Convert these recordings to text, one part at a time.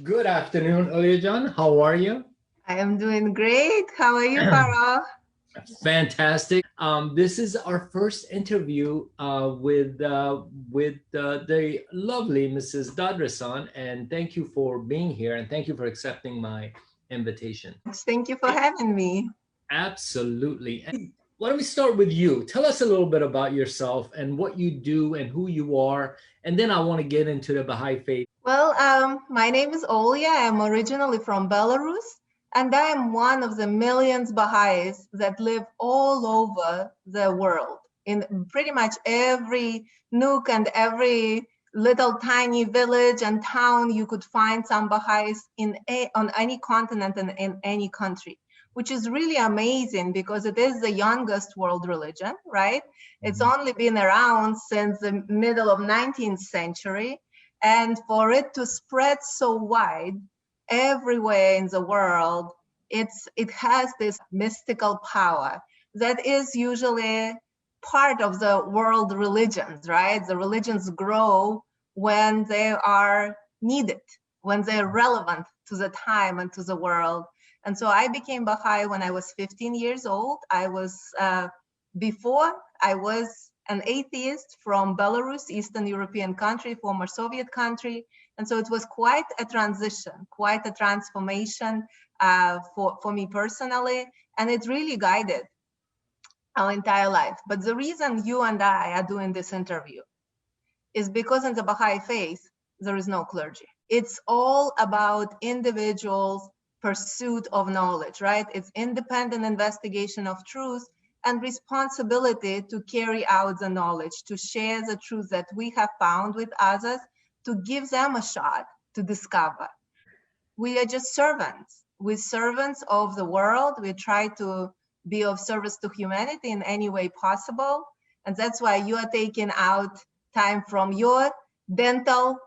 Good afternoon, Olya. How are you? I am doing great. How are you, Farokh? Fantastic. This is our first interview with the lovely Mrs. Dadressan, and thank you for being here, and thank you for accepting my invitation. Thank you for having me. Absolutely. And why don't we start with you? Tell us a little bit about yourself and what you do and who you are, and then I want to get into the Baha'i faith. Well, my name is Olya. I'm originally from Belarus, and I am one of the millions Baha'is that live all over the world. In pretty much every nook and every little tiny village and town, you could find some Baha'is on any continent and in any country, which is really amazing because it is the youngest world religion, right? It's Mhm. only been around since the middle of 19th century, and for it to spread so wide everywhere in the world, it has this mystical power that is usually part of the world religions, right? The religions grow when they are needed, when they're relevant to the time and to the world. And so I became Baha'i when I was 15 years old. Before I was an atheist from Belarus, Eastern European country, former Soviet country. And so it was quite a transition, quite a transformation for me personally. And it really guided our entire life. But the reason you and I are doing this interview is because in the Baha'i faith, there is no clergy. It's all about individuals' pursuit of knowledge, right? It's independent investigation of truth and responsibility to carry out the knowledge, to share the truth that we have found with others, to give them a shot to discover. We are just servants. We're servants of the world. We try to be of service to humanity in any way possible. And that's why you are taking out time from your dental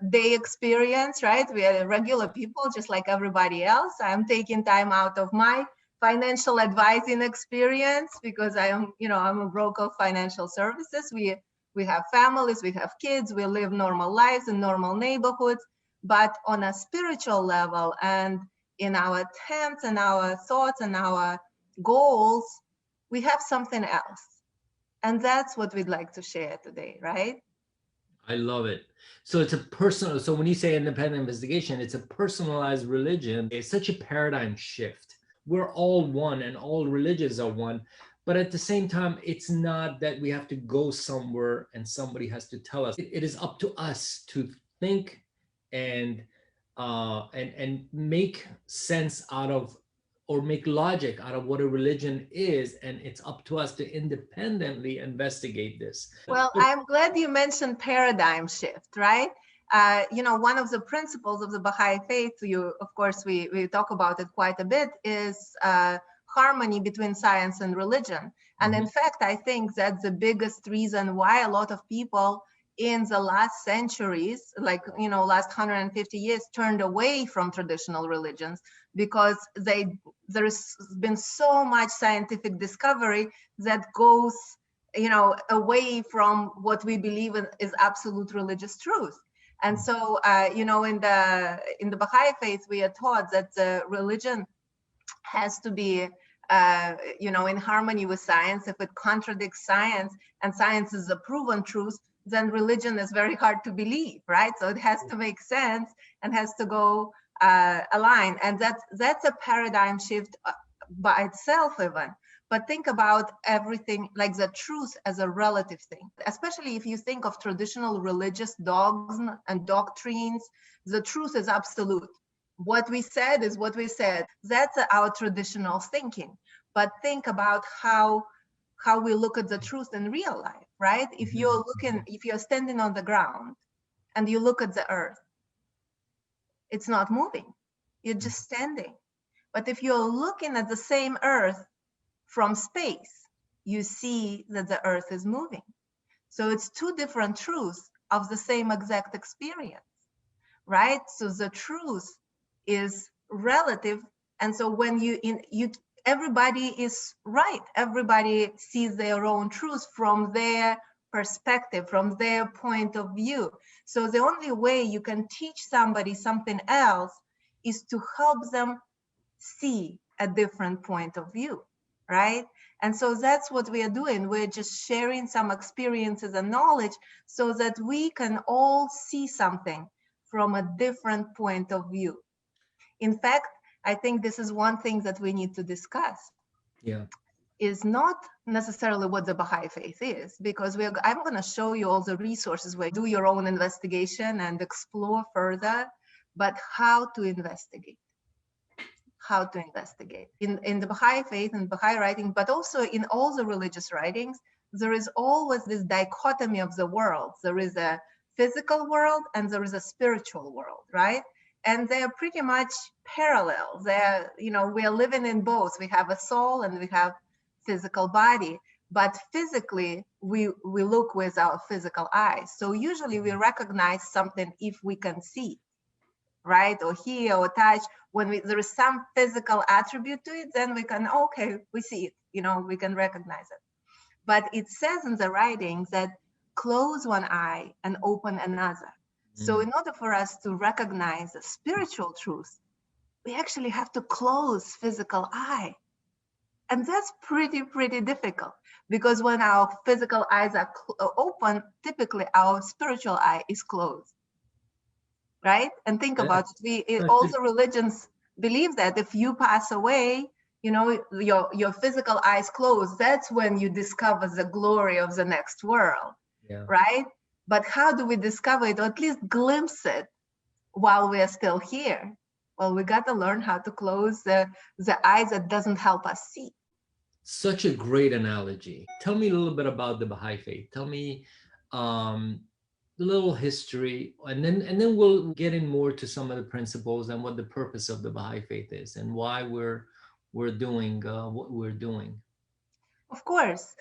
day experience, right? We are regular people, just like everybody else. I'm taking time out of my financial advising experience because I'm a broker of financial services. We have families, we have kids, we live normal lives in normal neighborhoods, but on a spiritual level and in our attempts and our thoughts and our goals, we have something else. And that's what we'd like to share today, right? I love it. So it's a personal, so when you say independent investigation, it's a personalized religion. It's such a paradigm shift. We're all one and all religions are one. But at the same time, it's not that we have to go somewhere and somebody has to tell us. It is up to us to think and and make sense out of or make logic out of what a religion is, and it's up to us to independently investigate this. Well, I'm glad you mentioned paradigm shift, right? One of the principles of the Baha'i faith, of course, we talk about it quite a bit, is harmony between science and religion. And in fact, I think that's the biggest reason why a lot of people in the last centuries, like, last 150 years, turned away from traditional religions because there's been so much scientific discovery that goes away from what we believe is absolute religious truth. And so, in the Baha'i faith, we are taught that the religion has to be, in harmony with science. If it contradicts science and science is a proven truth, then religion is very hard to believe, right? So it has to make sense and has to go align. And that's a paradigm shift by itself, even. But think about everything like the truth as a relative thing, especially if you think of traditional religious dogma and doctrines. The truth is absolute. What we said is what we said. That's our traditional thinking. But think about how we look at the truth in real life, right? If you're standing on the ground and you look at the earth, it's not moving. You're just standing. But if you're looking at the same earth from space, you see that the earth is moving. So it's two different truths of the same exact experience, right? So the truth is relative. And so when everybody is right. Everybody sees their own truth from their perspective, from their point of view. So the only way you can teach somebody something else is to help them see a different point of view, right? And so that's what we are doing. We're just sharing some experiences and knowledge so that we can all see something from a different point of view. In fact, I think this is one thing that we need to discuss. Yeah. Is not necessarily what the Baha'i faith is, because I'm going to show you all the resources where you do your own investigation and explore further, but how to investigate. How to investigate. In the Baha'i faith and Baha'i writing, but also in all the religious writings, there is always this dichotomy of the world. There is a physical world and there is a spiritual world, right? And they're pretty much parallel. They're, you know, we are living in both. We have a soul and we have physical body, but physically we look with our physical eyes. So usually we recognize something if we can see, right? Or hear or touch. When there is some physical attribute to it, then we can, okay, we see it, you know, we can recognize it. But it says in the writings that close one eye and open another. So in order for us to recognize the spiritual truth, we actually have to close physical eye. And that's pretty difficult, because when our physical eyes are open, typically our spiritual eye is closed, right? And think about it. Also religions believe that if you pass away, you know, your physical eyes closed, that's when you discover the glory of the next world, right? But how do we discover it, or at least glimpse it while we are still here? Well, we got to learn how to close the eyes that doesn't help us see. Such a great analogy. Tell me a little bit about the Baha'i faith. Tell me the little history, and then we'll get in more to some of the principles and what the purpose of the Baha'i faith is and why we're doing what we're doing. Of course.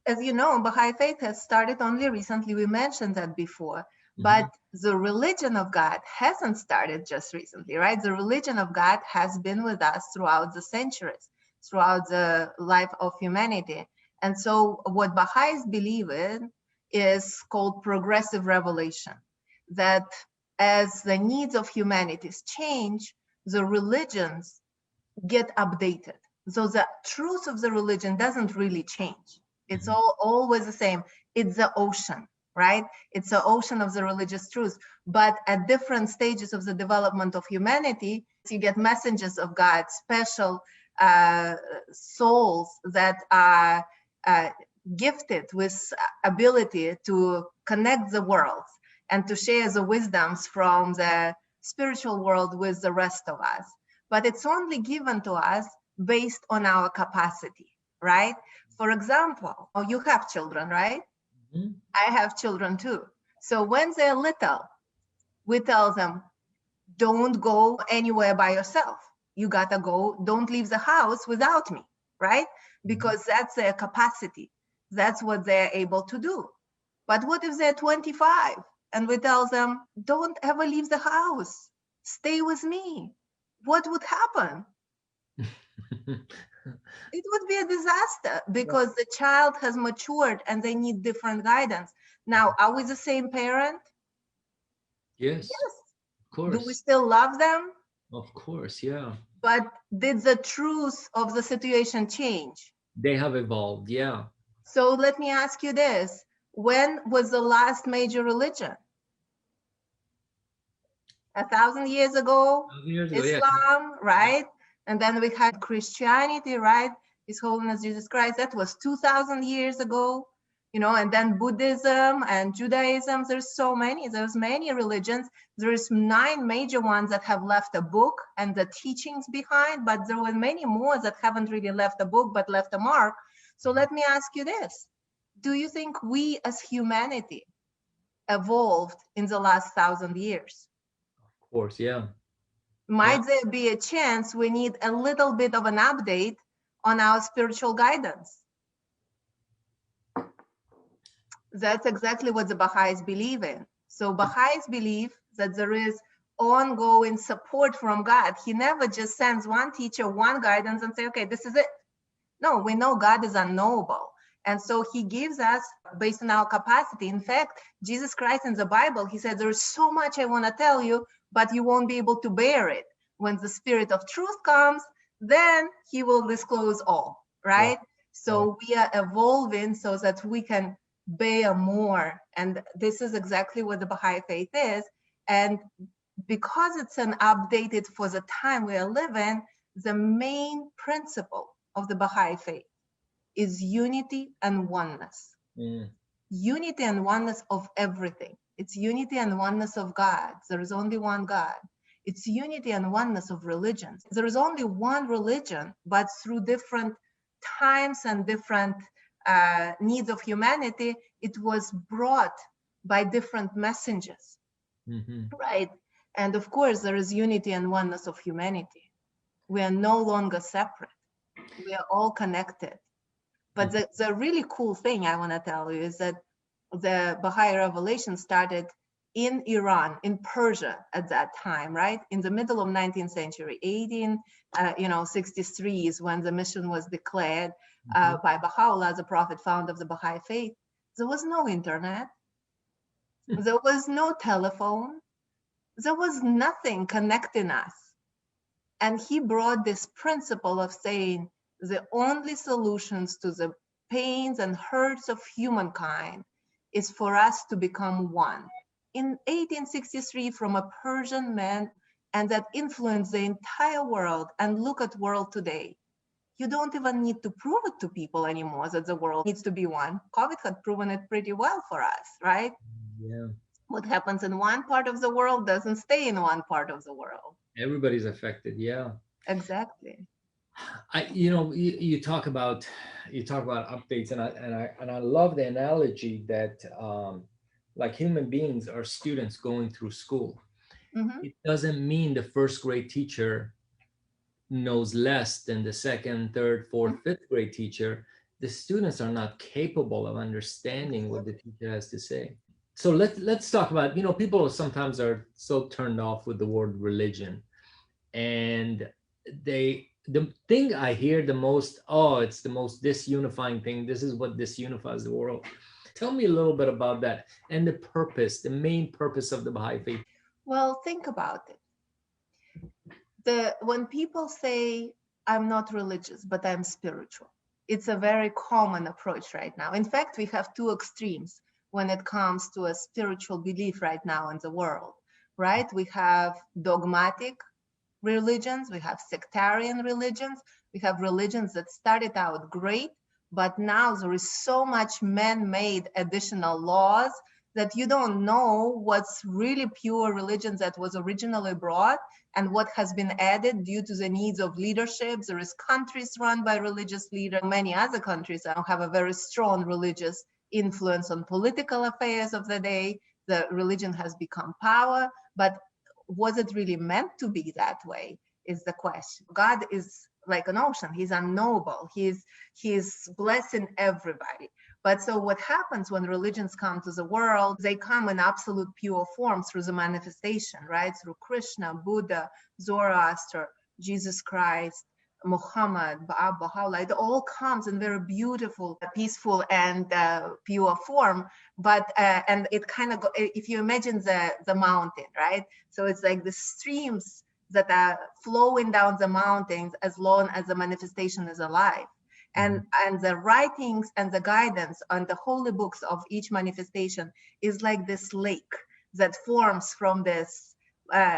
As you know, Baha'i faith has started only recently. We mentioned that before. But the religion of God hasn't started just recently, right? The religion of God has been with us throughout the centuries, throughout the life of humanity. And so what Baha'is believe in is called progressive revelation, that as the needs of humanity change, the religions get updated. So the truth of the religion doesn't really change. It's always the same. It's the ocean, right? It's the ocean of the religious truth. But at different stages of the development of humanity, you get messengers of God, special souls that are gifted with ability to connect the worlds and to share the wisdoms from the spiritual world with the rest of us. But it's only given to us based on our capacity, right? For example, you have children, right? I have children too. So when they're little, we tell them, don't go anywhere by yourself. You gotta go, don't leave the house without me, right? Because that's their capacity. That's what they're able to do. But what if they're 25 and we tell them, don't ever leave the house, stay with me? What would happen? It would be a disaster, because the child has matured and they need different guidance. Now, are we the same parent? Yes. Of course. Do we still love them? Of course, yeah. But did the truth of the situation change? They have evolved, yeah. So let me ask you this. When was the last major religion? 1,000 years ago? 1,000 years ago, Islam, right? And then we had Christianity, right? His Holiness Jesus Christ, that was 2,000 years ago, you know, and then Buddhism and Judaism, there's many religions. There's 9 major ones that have left a book and the teachings behind, but there were many more that haven't really left a book, but left a mark. So let me ask you this. Do you think we as humanity evolved in the last 1,000 years? Of course, yeah. Might there be a chance we need a little bit of an update on our spiritual guidance? That's exactly what the Baha'is believe in. So Baha'is believe that there is ongoing support from God. He never just sends one teacher, one guidance and say, okay, this is it. No, we know God is unknowable. And so he gives us based on our capacity. In fact, Jesus Christ in the Bible, he said, there's so much I want to tell you, but you won't be able to bear it. When the Spirit of truth comes, then he will disclose all, right? Yeah. So we are evolving so that we can bear more. And this is exactly what the Baha'i faith is. And because it's an updated for the time we are living, the main principle of the Baha'i faith is unity and oneness. Mm. Unity and oneness of everything. It's unity and oneness of God. There is only one God. It's unity and oneness of religions. There is only one religion, but through different times and different needs of humanity, it was brought by different messengers, right? And of course, there is unity and oneness of humanity. We are no longer separate. We are all connected. But the really cool thing I want to tell you is that the Baha'i revelation started in Iran, in Persia at that time, right? In the middle of 19th century, 1863 is when the mission was declared by Baha'u'llah, the prophet founder of the Baha'i faith. There was no internet. There was no telephone. There was nothing connecting us. And he brought this principle of saying the only solutions to the pains and hurts of humankind is for us to become one. In 1863, from a Persian man, and that influenced the entire world. And look at world today. You don't even need to prove it to people anymore that the world needs to be one. COVID had proven it pretty well for us, right? Yeah. What happens in one part of the world doesn't stay in one part of the world. Everybody's affected. Yeah. Exactly. You talk about updates, and I love the analogy that like human beings are students going through school. It doesn't mean the first grade teacher knows less than the second, third, fourth, fifth grade teacher. The students are not capable of understanding what the teacher has to say. So let's talk about, people sometimes are so turned off with the word religion, and the thing I hear the most, it's the most disunifying thing. This is what disunifies the world. Tell me a little bit about that and the main purpose of the Baha'i faith. Well, think about it. When people say, I'm not religious, but I'm spiritual, it's a very common approach right now. In fact, we have two extremes when it comes to a spiritual belief right now in the world, right? We have dogmatic religions, we have sectarian religions, we have religions that started out great, but now there is so much man-made additional laws that you don't know what's really pure religion that was originally brought and what has been added due to the needs of leadership. There is countries run by religious leaders. Many other countries now have a very strong religious influence on political affairs of the day. The religion has become power, but was it really meant to be that way is the question. God is like an ocean. He's unknowable. He's blessing everybody. But so what happens when religions come to the world, they come in absolute pure form through the manifestation, right? Through Krishna, Buddha, Zoroaster, Jesus Christ, Muhammad, Baha'u'llah. It all comes in very beautiful, peaceful, and pure form. But and it kind of, if you imagine the mountain, right? So it's like the streams that are flowing down the mountains as long as the manifestation is alive. And the writings and the guidance on the holy books of each manifestation is like this lake that forms from this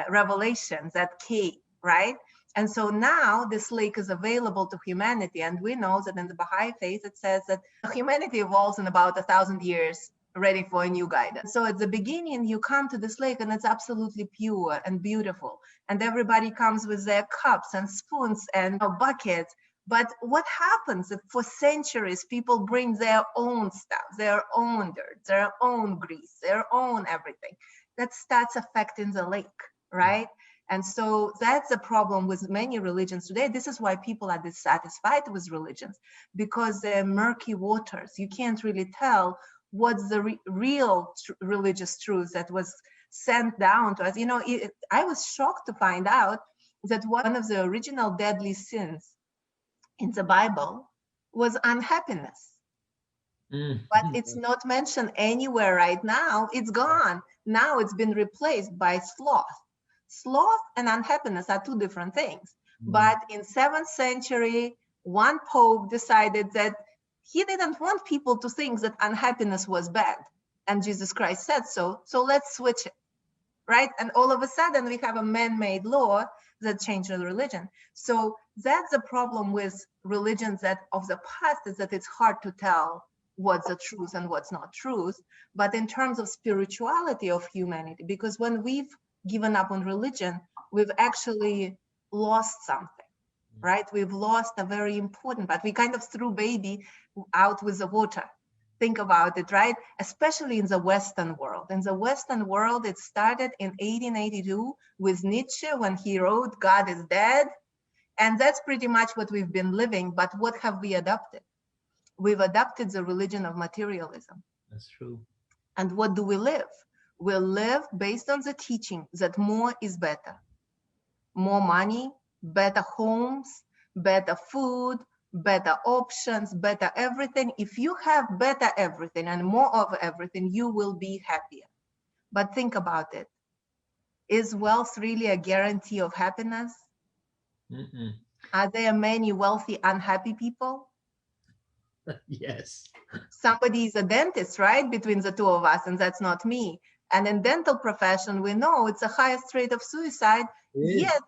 revelation, that cave, right? And so now this lake is available to humanity. And we know that in the Baha'i faith, it says that humanity evolves in about 1,000 years, ready for a new guidance. So at the beginning, you come to this lake and it's absolutely pure and beautiful. And everybody comes with their cups and spoons and buckets. But what happens if for centuries people bring their own stuff, their own dirt, their own grease, their own everything? That starts affecting the lake, right? And so that's a problem with many religions today. This is why people are dissatisfied with religions, because they're murky waters. You can't really tell what's the real religious truth that was sent down to us. I was shocked to find out that one of the original deadly sins in the Bible was unhappiness. Mm. but it's not mentioned anywhere right now. It's gone. Now it's been replaced by sloth. Sloth and unhappiness are two different things. Mm. But in 7th century, one pope decided that he didn't want people to think that unhappiness was bad. And Jesus Christ said so. So let's switch it, right? And all of a sudden we have a man-made law that changed the religion. So that's the problem with religions that of the past, is that it's hard to tell what's the truth and what's not truth. But in terms of spirituality of humanity, because when we've given up on religion, we've actually lost something, right? We've lost a very important, but we kind of threw baby out with the water. Think about it, right? Especially in the Western world. In the Western world, it started in 1882 with Nietzsche when he wrote God is Dead. And that's pretty much what we've been living. But what have we adopted? We've adopted the religion of materialism. That's true. And what do we live? We live based on the teaching that more is better. More money, better homes, better food, better options, better everything. If you have better everything and more of everything, you will be happier. But think about it. Is wealth really a guarantee of happiness? Mm-mm. Are there many wealthy, unhappy people? Yes. Somebody is a dentist, right? Between the two of us, and that's not me. And in dental profession, we know it's the highest rate of suicide, yet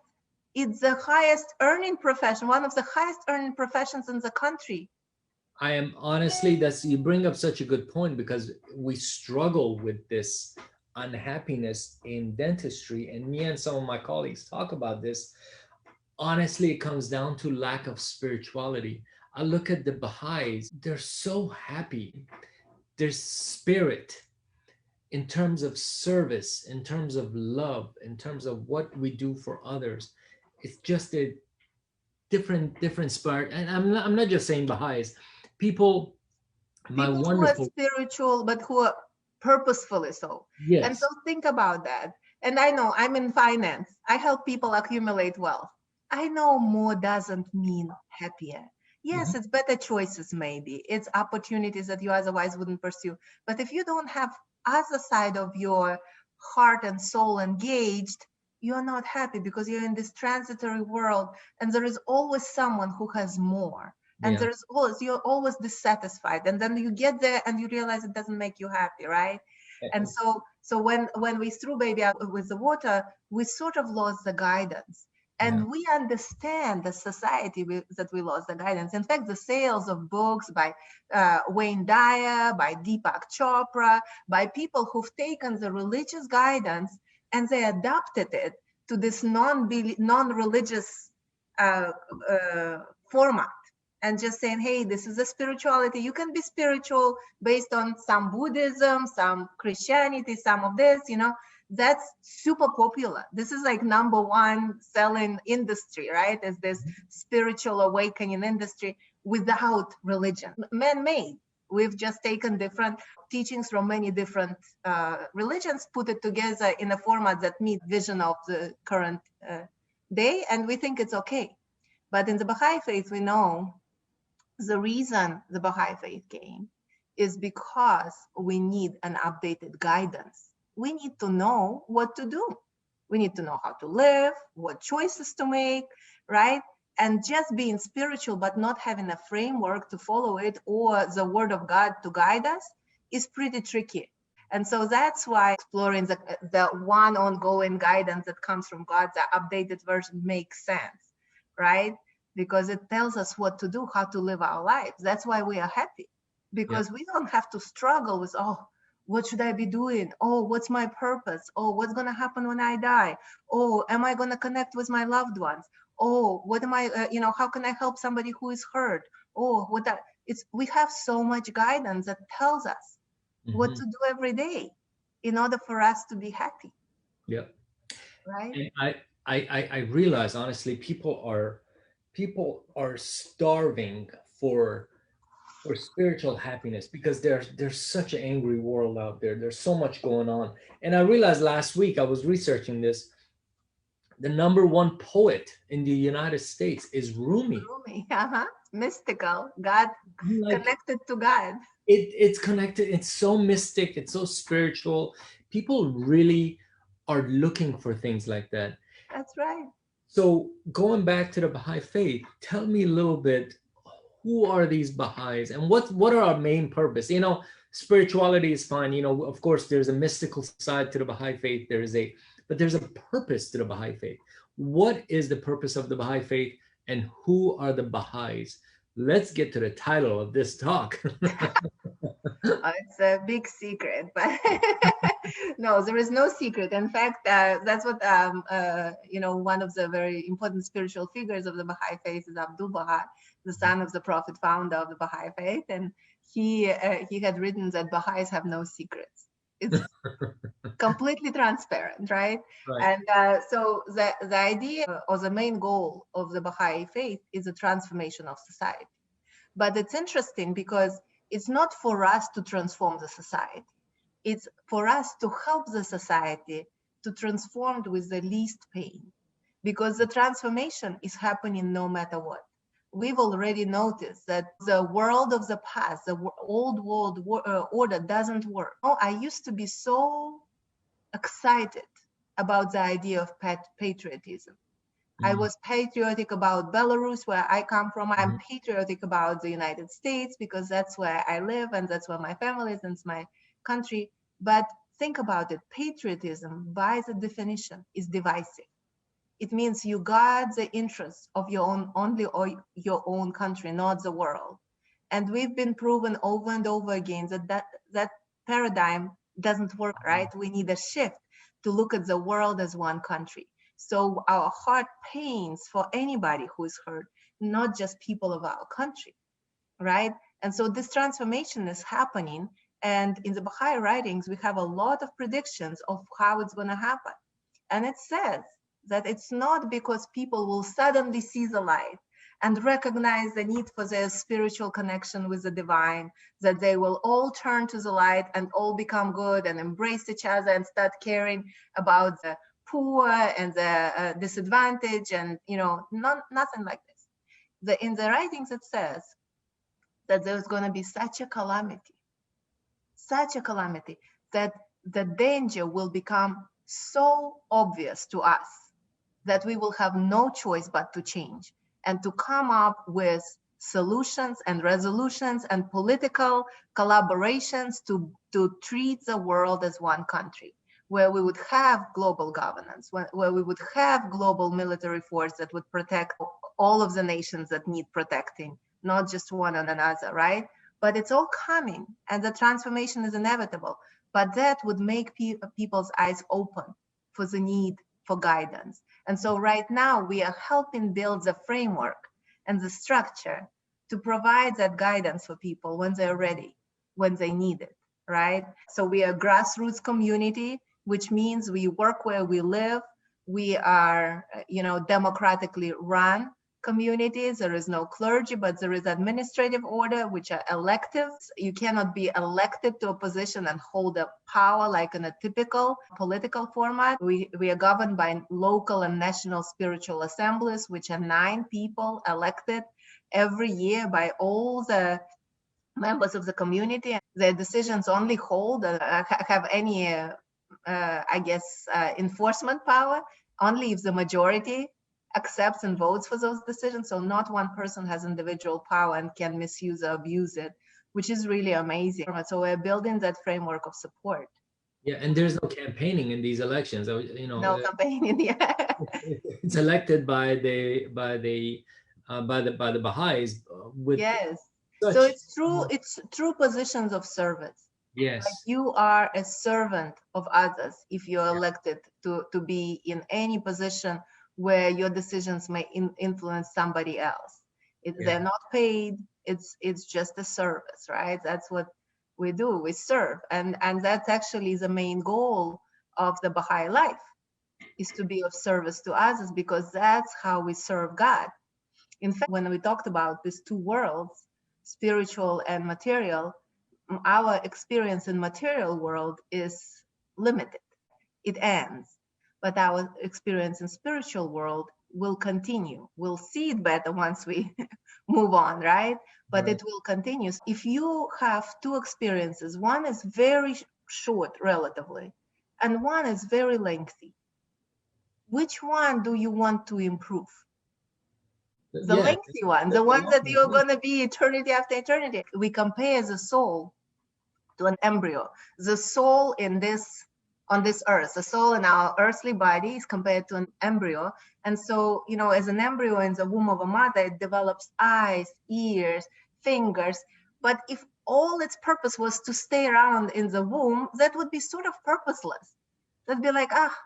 it's the highest earning profession, one of the highest earning professions in the country. I am honestly, that's, you bring up such a good point, because we struggle with this unhappiness in dentistry, and me and some of my colleagues talk about this. Honestly, it comes down to lack of spirituality. I look at the Baha'is, they're so happy. Their spirit, in terms of service, in terms of love, in terms of what we do for others, it's just a different spirit. And I'm not just saying Baha'is, people, my People who are wonderful, spiritual, but who are purposefully so. And so yes. think about that. And I know I'm in finance. I help people accumulate wealth. I know more doesn't mean happier. Yes, Mhm. it's better choices, maybe. It's opportunities that you otherwise wouldn't pursue. But if you don't have other side of your heart and soul engaged, you're not happy, because you're in this transitory world, and there is always someone who has more. And Yeah. there's always, you're always dissatisfied, and then you get there and you realize it doesn't make you happy, right? And so when we threw baby out with the water, we sort of lost the guidance. Yeah. And we understand the society that we lost the guidance. In fact, the sales of books by Wayne Dyer, by Deepak Chopra, by people who've taken the religious guidance and they adapted it to this non-religious format, and just saying, hey, this is a spirituality. You can be spiritual based on some Buddhism, some Christianity, some of this, that's super popular. This is like #1 selling industry, right? Is this spiritual awakening industry without religion, man-made. We've just taken different teachings from many different religions, put it together in a format that meets vision of the current day, and we think it's okay. But in the Baha'i faith, we know the reason the Baha'i faith came is because we need an updated guidance. We need to know what to do. We need to know how to live, what choices to make, right? And just being spiritual but not having a framework to follow it or the word of God to guide us is pretty tricky. And so that's why exploring the one ongoing guidance that comes from God, the updated version, makes sense, right? Because it tells us what to do, how to live our lives. That's why we are happy, because we don't have to struggle with, oh, what should I be doing? Oh, what's my purpose? Oh, what's going to happen when I die? Oh, am I going to connect with my loved ones? Oh, what am I, how can I help somebody who is hurt? Oh, we have so much guidance that tells us what to do every day in order for us to be happy. Yeah. Right? And I realize, honestly, people are starving for spiritual happiness, because there's such an angry world out there. There's so much going on. And I realized last week, I was researching this, the #1 poet in the United States is Rumi. Rumi, mystical, God, Like, connected to God. it's connected. It's so mystic. It's so spiritual. People really are looking for things like that. That's right. So going back to the Baha'i faith, tell me a little bit, who are these Baha'is and what are our main purpose? Spirituality is fine. Of course, there's a mystical side to the Baha'i faith. But there's a purpose to the Baha'i faith. What is the purpose of the Baha'i faith and who are the Baha'is? Let's get to the title of this talk. It's a big secret, but no, there is no secret. In fact, that's what one of the very important spiritual figures of the Baha'i faith is Abdul Baha, the son of the Prophet, founder of the Baha'i faith, and he had written that Baha'is have no secrets. It's completely transparent, right? Right. And so the idea or the main goal of the Baha'i faith is the transformation of society. But it's interesting because it's not for us to transform the society. It's for us to help the society to transform with the least pain, because the transformation is happening no matter what. We've already noticed that the world of the past, the old world order doesn't work. Oh, I used to be so excited about the idea of patriotism. I was patriotic about Belarus, where I come from. I'm patriotic about the United States because that's where I live and that's where my family is and it's my country. But think about it. Patriotism, by the definition, is divisive. It means you guard the interests of your own, only or your own country, not the world. And we've been proven over and over again that paradigm doesn't work, right? We need a shift to look at the world as one country. So our heart pains for anybody who is hurt, not just people of our country, right? And so this transformation is happening. And in the Baha'i writings, we have a lot of predictions of how it's going to happen. And it says that it's not because people will suddenly see the light and recognize the need for their spiritual connection with the divine, that they will all turn to the light and all become good and embrace each other and start caring about the poor and the disadvantaged, and nothing like this. In the writings it says that there's going to be such a calamity that the danger will become so obvious to us that we will have no choice but to change and to come up with solutions and resolutions and political collaborations to treat the world as one country, where we would have global governance, where we would have global military force that would protect all of the nations that need protecting, not just one another, right? But it's all coming, and the transformation is inevitable. But that would make people's eyes open for the need for guidance. And so right now we are helping build the framework and the structure to provide that guidance for people when they're ready, when they need it, right? So we are a grassroots community, which means we work where we live. We are, democratically run communities. There is no clergy, but there is administrative order, which are electives. You cannot be elected to a position and hold a power like in a typical political format. We are governed by local and national spiritual assemblies, which are 9 people elected every year by all the members of the community. Their decisions only hold, have any enforcement power only if the majority accepts and votes for those decisions. So not one person has individual power and can misuse or abuse it, which is really amazing. So we're building that framework of support. Yeah, and there's no campaigning in these elections. No campaigning. Yeah. It's elected by the Baha'is with yes. such, so it's true positions of service. yes. Like you are a servant of others if you're elected to be in any position where your decisions may influence somebody else. They're not paid. It's just a service, right? That's what we do. We serve, and that's actually the main goal of the Baha'i life, is to be of service to others, because that's how we serve God. In fact, when we talked about these two worlds, spiritual and material, our experience in material world is limited. It ends. But our experience in spiritual world will continue. We'll see it better once we move on, right? But Right. it will continue. If you have two experiences, one is very short relatively, and one is very lengthy, which one do you want to improve? The Yeah. lengthy one, The the one long that you're one. going to be eternity after eternity. We compare the soul to an embryo. The soul in this, on this earth, the soul in our earthly body is compared to an embryo. And so, you know, as an embryo in the womb of a mother, it develops eyes, ears, fingers. But if all its purpose was to stay around in the womb, that would be sort of purposeless. That'd be like, ah,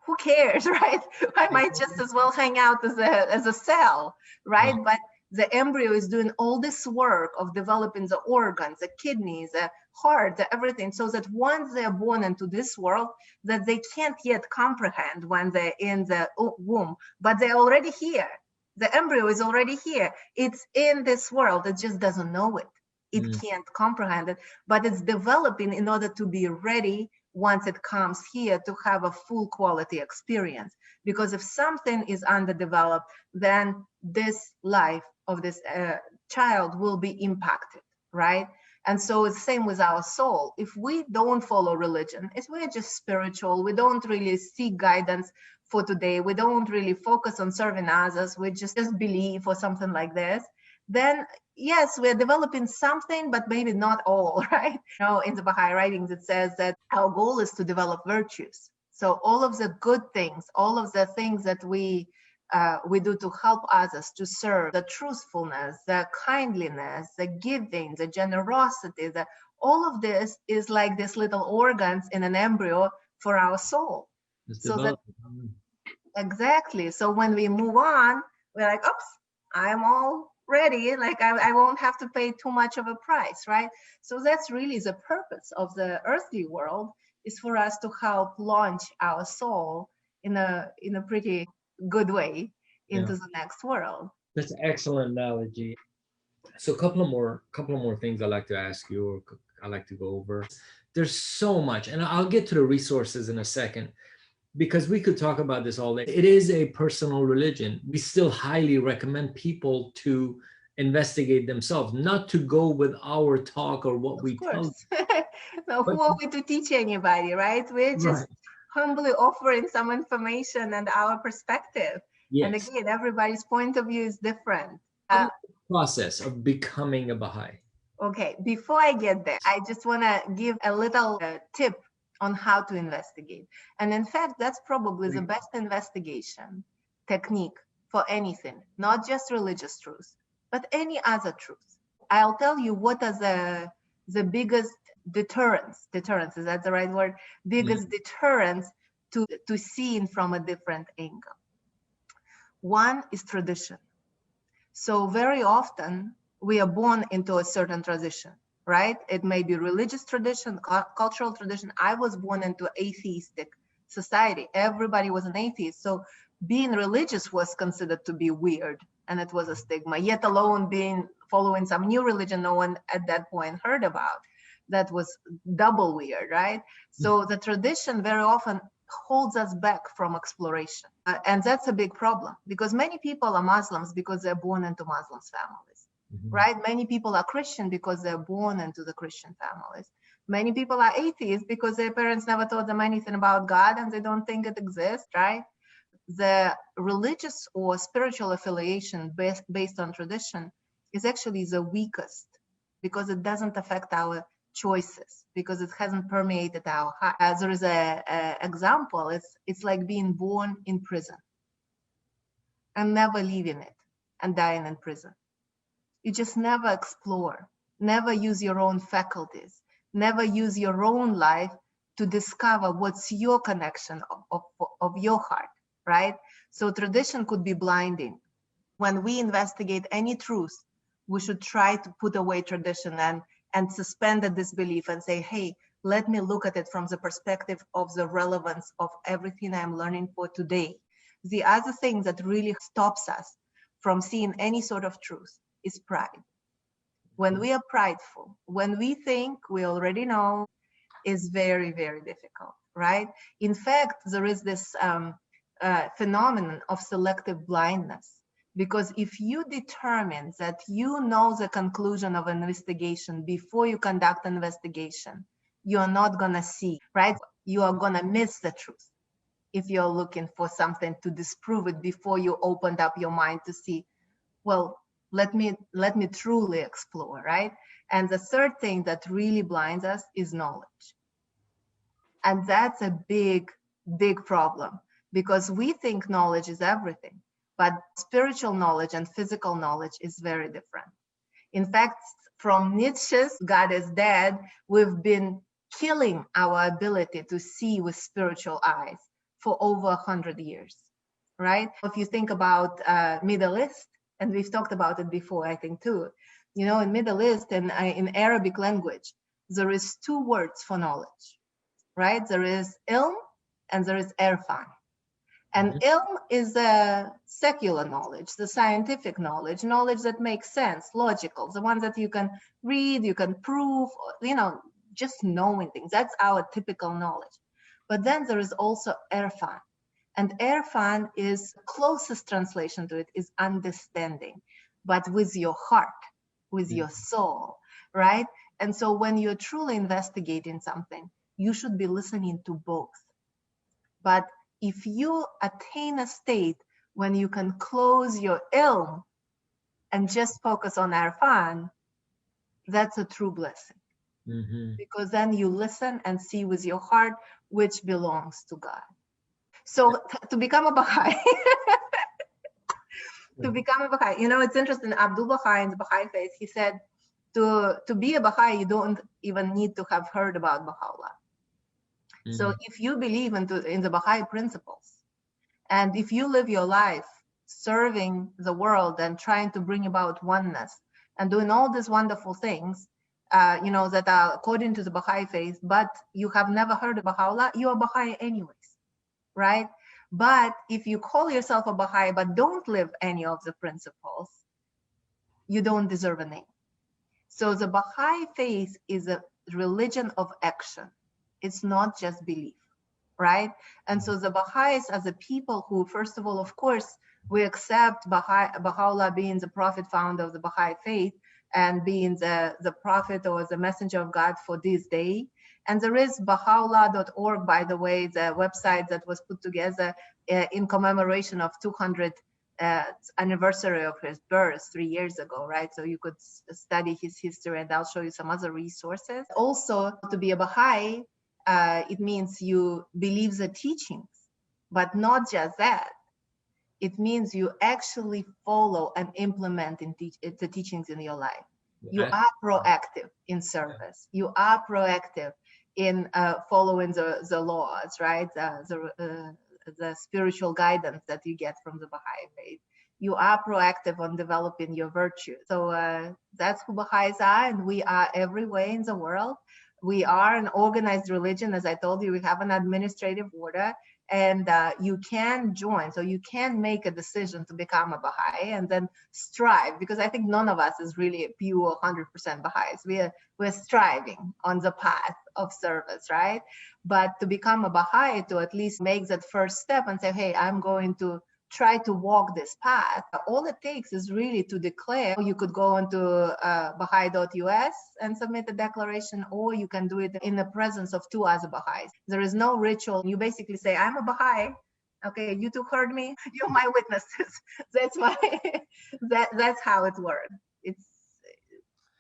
who cares, right? I might just as well hang out as a cell, right? Yeah. But the embryo is doing all this work of developing the organs, the kidneys, the heart, the everything, so that once they're born into this world, that they can't yet comprehend when they're in the womb, but they're already here. The embryo is already here. It's in this world. It just doesn't know it. It Mm. can't comprehend it, but it's developing in order to be ready once it comes here to have a full quality experience. Because if something is underdeveloped, then this life of this child will be impacted, right? And so it's the same with our soul. If we don't follow religion, if we're just spiritual, we don't really seek guidance for today, we don't really focus on serving others, we just believe or something like this, then yes, we're developing something, but maybe not all, right? You know, in the Baha'i writings, it says that our goal is to develop virtues. So all of the good things, all of the things that we do to help others, to serve, the truthfulness, the kindliness, the giving, the generosity, all of this is like these little organs in an embryo for our soul. It's So that development. exactly. So when we move on, we're like, oops, I'm all ready. Like I won't have to pay too much of a price, right? So that's really the purpose of the earthly world, is for us to help launch our soul in a pretty good way Yeah. into the next world. That's an excellent analogy. So a couple of more things I like to ask you, or I like to go over. There's so much, and I'll get to the resources in a second, because we could talk about this all day. It is a personal religion. We still highly recommend people to investigate themselves, not to go with our talk or what Of we tell them, course. Now, but who are we to teach anybody, right? We're just right. humbly offering some information and our perspective. And Yes. again, everybody's point of view is different. Tell me the process of becoming a Baha'i. Okay, before I get there, I just want to give a little tip on how to investigate. And in fact, that's probably the best investigation technique for anything, not just religious truth, but any other truth. I'll tell you what are the biggest deterrents. Deterrence, is that the right word? Biggest deterrents to seeing from a different angle. One is tradition. So very often we are born into a certain tradition, right? It may be religious tradition, cultural tradition. I was born into atheistic society. Everybody was an atheist. So being religious was considered to be weird, and it was a stigma, yet alone following some new religion no one at that point heard about. That was double weird, right? So the tradition very often holds us back from exploration. And that's a big problem, because many people are Muslims because they're born into Muslim families, right? Many people are Christian because they're born into the Christian families. Many people are atheists because their parents never taught them anything about God and they don't think it exists, right? The religious or spiritual affiliation based on tradition is actually the weakest, because it doesn't affect our choices, because it hasn't permeated our heart. There is a example. It's like being born in prison and never leaving it and dying in prison. You just never explore, never use your own faculties, never use your own life to discover what's your connection of your heart, right? So tradition could be blinding. When we investigate any truth, we should try to put away tradition and suspend the disbelief and say, hey, let me look at it from the perspective of the relevance of everything I'm learning for today. The other thing that really stops us from seeing any sort of truth is pride. When we are prideful, when we think we already know, is very, very difficult, right? In fact, there is this phenomenon of selective blindness. Because if you determine that you know the conclusion of an investigation before you conduct an investigation, you're not going to see, right? You are going to miss the truth if you're looking for something to disprove it before you opened up your mind to see, well, let me truly explore, right? And the third thing that really blinds us is knowledge. And that's a big, big problem, because we think knowledge is everything, but spiritual knowledge and physical knowledge is very different. In fact, from Nietzsche's God is Dead, we've been killing our ability to see with spiritual eyes for over 100 years, right? If you think about Middle East, and we've talked about it before, I think too, you know, in Middle East and in Arabic language, there is two words for knowledge, right? There is ilm and there is irfan. And ilm is a secular knowledge, the scientific knowledge, knowledge that makes sense, logical, the one that you can read, you can prove, you know, just knowing things. That's our typical knowledge. But then there is also irfan. And irfan is closest translation to it is understanding, but with your heart, with your soul, right? And so when you're truly investigating something, you should be listening to both. But if you attain a state when you can close your ilm and just focus on irfan, that's a true blessing. Because then you listen and see with your heart which belongs to God. So to become a Baha'i, you know, it's interesting. Abdul Baha'i in the Baha'i faith, he said, to be a Baha'i, you don't even need to have heard about Baha'u'llah. So if you believe in the Baha'i principles, and if you live your life serving the world and trying to bring about oneness and doing all these wonderful things, you know, that are according to the Baha'i faith, but you have never heard of Baha'u'llah, you are Baha'i anyways, right? But if you call yourself a Baha'i but don't live any of the principles, you don't deserve a name. So the Baha'i faith is a religion of action. It's not just belief, right? And so the Baha'is are the people who, first of all, of course, we accept Baha'u'llah being the prophet founder of the Baha'i faith and being the prophet or the messenger of God for this day. And there is Baha'u'llah.org, by the way, the website that was put together in commemoration of 200th anniversary of his birth 3 years ago, right? So you could study his history, and I'll show you some other resources. Also, to be a Baha'i, it means you believe the teachings, but not just that. It means you actually follow and implement the teachings in your life. You are proactive in service. You are proactive in following the laws, right? The spiritual guidance that you get from the Baha'i faith. You are proactive on developing your virtues. So that's who Baha'is are, and we are everywhere in the world. We are an organized religion. As I told you, we have an administrative order, and you can join. So you can make a decision to become a Baha'i and then strive, because I think none of us is really a pure 100% Baha'is. We're striving on the path of service, right? But to become a Baha'i, to at least make that first step and say, hey, I'm going to try to walk this path. All it takes is really to declare. You could go onto Baha'i.us and submit a declaration, or you can do it in the presence of two other Baha'is. There is no ritual. You basically say, I'm a Baha'i. Okay, you two heard me. You're my witnesses. That's how it works. It's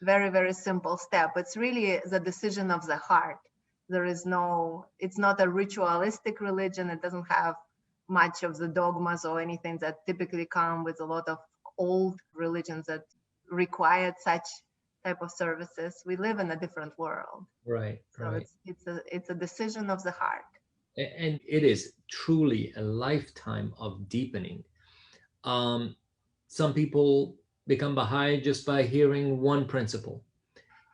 very, very simple step. It's really the decision of the heart. It's not a ritualistic religion. It doesn't have much of the dogmas or anything that typically come with a lot of old religions that required such type of services. We live in a different world. Right. So it's a decision of the heart. And it is truly a lifetime of deepening. Some people become Baha'i just by hearing one principle.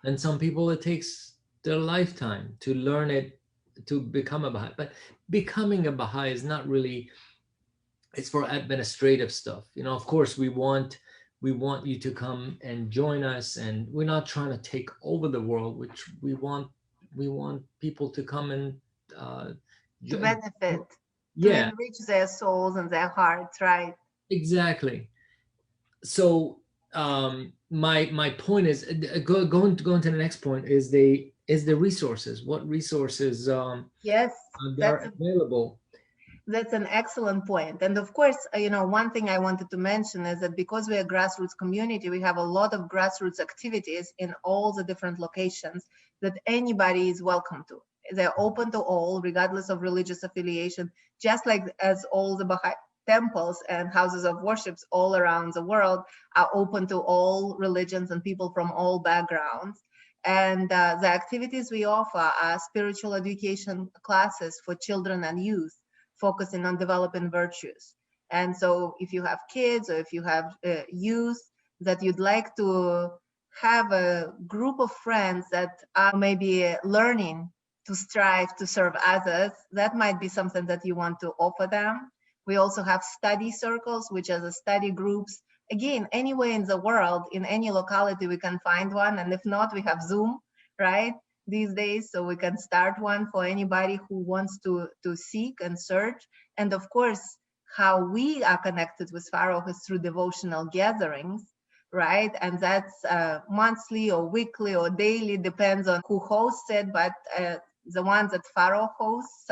And some people, it takes their lifetime to learn it, to become a Baha'i. But becoming a Baha'i is not really, it's for administrative stuff. You know, of course, we want you to come and join us, and we're not trying to take over the world, which we want people to come and to benefit. to Yeah, enrich their souls and their hearts, right? exactly. So my point is going to the next point is the resources. What resources Yes, they that's are available? That's an excellent point. And of course, one thing I wanted to mention is that because we're a grassroots community, we have a lot of grassroots activities in all the different locations that anybody is welcome to. They're open to all, regardless of religious affiliation, just like as all the Baha'i temples and houses of worships all around the world are open to all religions and people from all backgrounds. And the activities we offer are spiritual education classes for children and youth, focusing on developing virtues. And so if you have kids or if you have youth that you'd like to have a group of friends that are maybe learning to strive to serve others, that might be something that you want to offer them. We also have study circles, which are the study groups. Again, anywhere in the world, in any locality, we can find one. And if not, we have Zoom, right? These days, so we can start one for anybody who wants to seek and search. And of course, how we are connected with Farokh is through devotional gatherings, right? And that's monthly or weekly or daily, depends on who hosts it. But the ones that Farokh hosts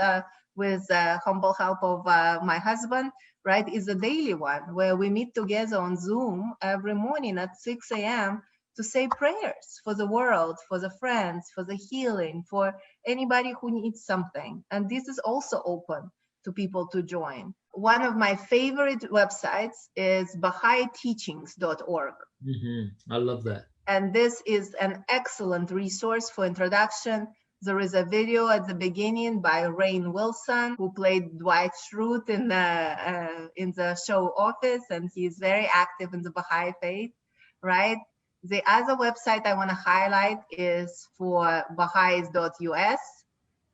with humble help of my husband, right, is a daily one where we meet together on Zoom every morning at 6 a.m. to say prayers for the world, for the friends, for the healing, for anybody who needs something. And this is also open to people to join. One of my favorite websites is BahaiTeachings.org. I love that. And this is an excellent resource for introduction. There is a video at the beginning by Rainn Wilson, who played Dwight Schrute in the show Office, and he's very active in the Baha'i faith, right? The other website I want to highlight is for Baha'is.us,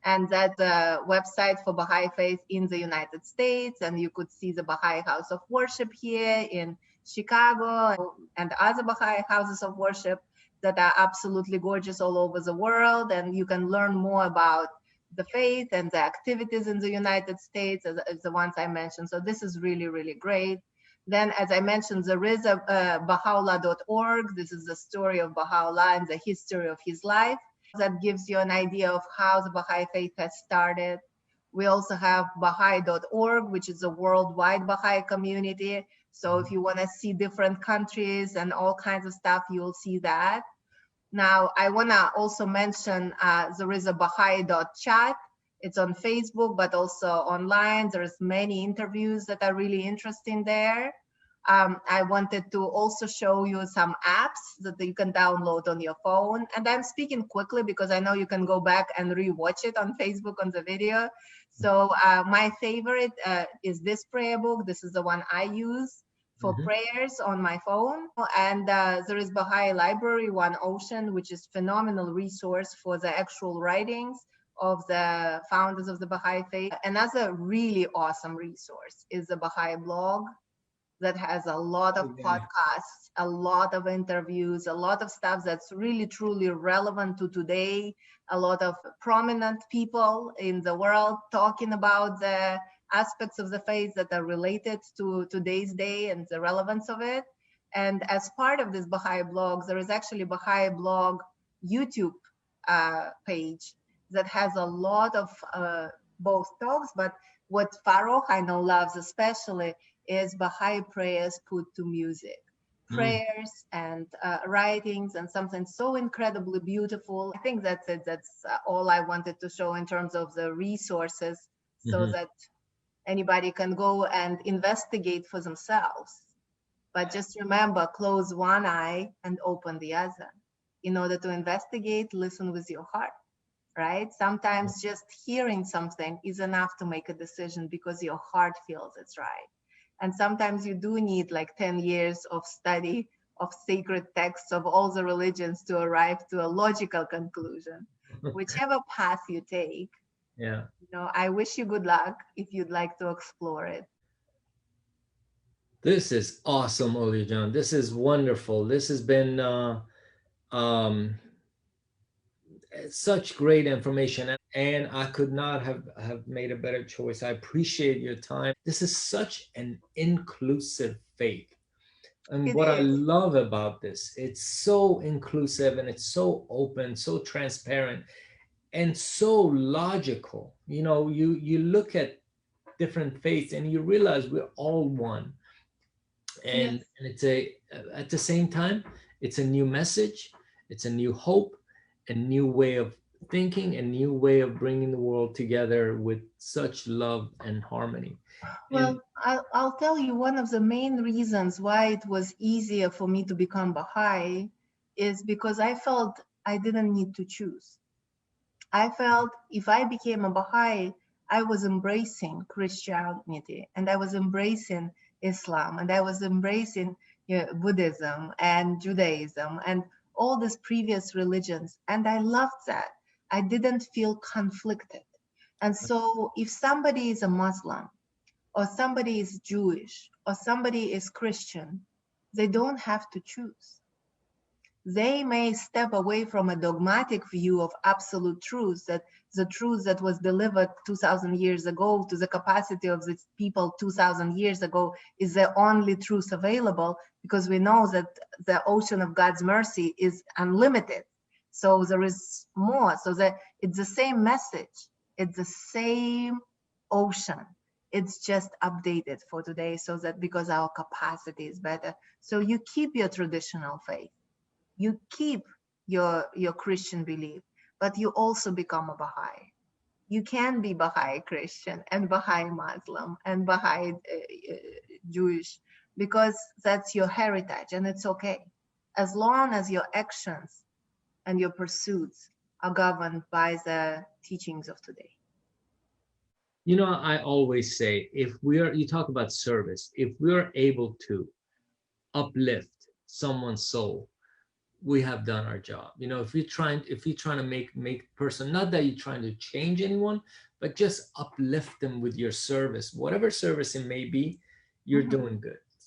and that's the website for Baha'i faith in the United States. And you could see the Baha'i House of Worship here in Chicago and other Baha'i houses of worship that are absolutely gorgeous all over the world. And you can learn more about the faith and the activities in the United States as the ones I mentioned. So this is really, really great. Then, as I mentioned, there is a Baha'u'llah.org. This is the story of Baha'u'llah and the history of his life. That gives you an idea of how the Baha'i faith has started. We also have Baha'i.org, which is a worldwide Baha'i community. So if you want to see different countries and all kinds of stuff, you'll see that. Now, I want to also mention there is a Baha'i.chat. It's on Facebook, but also online. There's many interviews that are really interesting there. I wanted to also show you some apps that you can download on your phone. And I'm speaking quickly because I know you can go back and rewatch it on Facebook on the video. So my favorite is this prayer book. This is the one I use for prayers on my phone. And there is Baha'i Library, One Ocean, which is phenomenal resource for the actual writings of the founders of the Baha'i faith. Another really awesome resource is the Baha'i Blog, that has a lot of podcasts, a lot of interviews, a lot of stuff that's really truly relevant to today, a lot of prominent people in the world talking about the aspects of the faith that are related to today's day and the relevance of it. And as part of this Baha'i blog, there is actually Baha'i Blog YouTube page that has a lot of both talks, but what Farokh I know loves especially is Baha'i prayers put to music. Prayers and writings and something so incredibly beautiful. I think that's it. That's all I wanted to show in terms of the resources, so that anybody can go and investigate for themselves. But just remember, close one eye and open the other. In order to investigate, listen with your heart, right? Sometimes just hearing something is enough to make a decision because your heart feels it's right. And sometimes you do need like 10 years of study of sacred texts of all the religions to arrive to a logical conclusion. Whichever path you take, I wish you good luck if you'd like to explore it. This is awesome, Olya. This is wonderful. This has been such great information, and I could not have made a better choice. I appreciate your time. This is such an inclusive faith. And It what I is. love about this, it's so inclusive and it's so open, so transparent, and so logical. You know, you look at different faiths and you realize we're all one. Yes. And it's a, at the same time, it's a new message, it's a new hope, a new way of thinking, a new way of bringing the world together with such love and harmony. And Well, I'll tell you one of the main reasons why it was easier for me to become Baha'i is because I felt I didn't need to choose. I felt if I became a Baha'i, I was embracing Christianity and I was embracing Islam and I was embracing, Buddhism and Judaism and all these previous religions. And I loved that. I didn't feel conflicted. And so if somebody is a Muslim or somebody is Jewish or somebody is Christian, they don't have to choose. They may step away from a dogmatic view of absolute truth, that the truth that was delivered 2000 years ago to the capacity of the people 2000 years ago is the only truth available, because we know that the ocean of God's mercy is unlimited. So there is more. So that it's the same message. It's the same ocean. It's just updated for today, so that because our capacity is better. So you keep your traditional faith, you keep your Christian belief, but you also become a Baha'i. You can be Baha'i Christian and Baha'i Muslim and Baha'i Jewish, because that's your heritage and it's okay, as long as your actions and your pursuits are governed by the teachings of today. you know, I always say, if we are, you talk about service, if we are able to uplift someone's soul, we have done our job. You know, if you're trying to make person, not that you're trying to change anyone, but just uplift them with your service, whatever service it may be, you're Mhm. doing good.